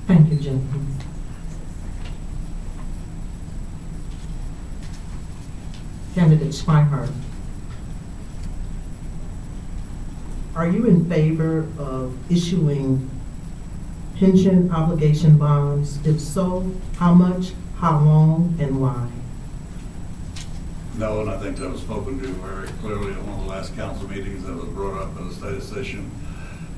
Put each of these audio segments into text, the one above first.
Thank you, Jenkins. Candidate Schweihart, are you in favor of issuing pension obligation bonds? If so, how much, how long, and why? No, and I think that was spoken to very clearly at one of the last council meetings that was brought up in a study session.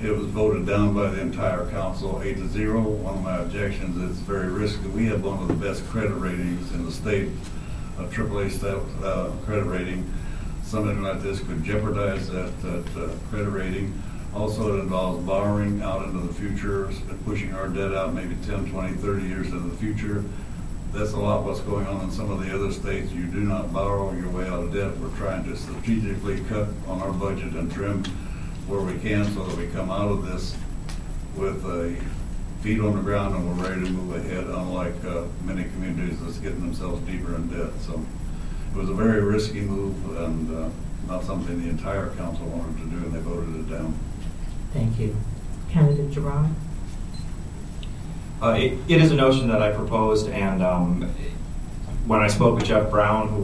It was voted down by the entire council 8-0. One of my objections is it's very risky. We have one of the best credit ratings in the state, a AAA credit rating. Something like this could jeopardize that credit rating. Also, it involves borrowing out into the future, pushing our debt out maybe 10, 20, 30 years into the future. That's a lot what's going on in some of the other states. You do not borrow your way out of debt. We're trying to strategically cut on our budget and trim where we can so that we come out of this with feet on the ground and we're ready to move ahead, unlike many communities that's getting themselves deeper in debt. So it was a very risky move and not something the entire council wanted to do, and they voted it down. Thank you. Candidate Gerard? It is a notion that I proposed, and when I spoke with Jeff Brown, who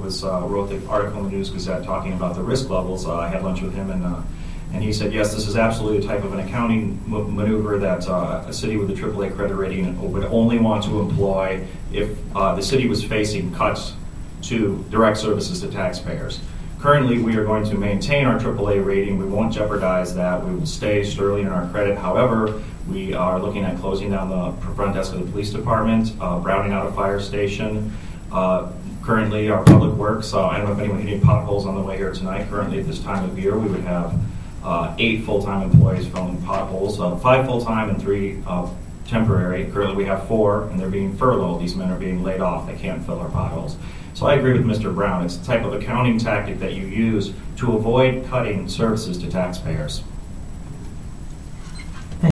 wrote the article in the News Gazette talking about the risk levels, I had lunch with him, and he said, yes, this is absolutely a type of an accounting maneuver that a city with a AAA credit rating would only want to employ if the city was facing cuts to direct services to taxpayers. Currently, we are going to maintain our AAA rating. We won't jeopardize that. We will stay sterling in our credit. However, we are looking at closing down the front desk of the police department, browning out a fire station. Currently, our public works, I don't know if anyone hit any potholes on the way here tonight. Currently, at this time of year, we would have 8 full-time employees filling potholes, 5 full-time and 3 temporary. Currently, we have 4, and they're being furloughed. These men are being laid off. They can't fill our potholes. So I agree with Mr. Brown. It's a type of accounting tactic that you use to avoid cutting services to taxpayers.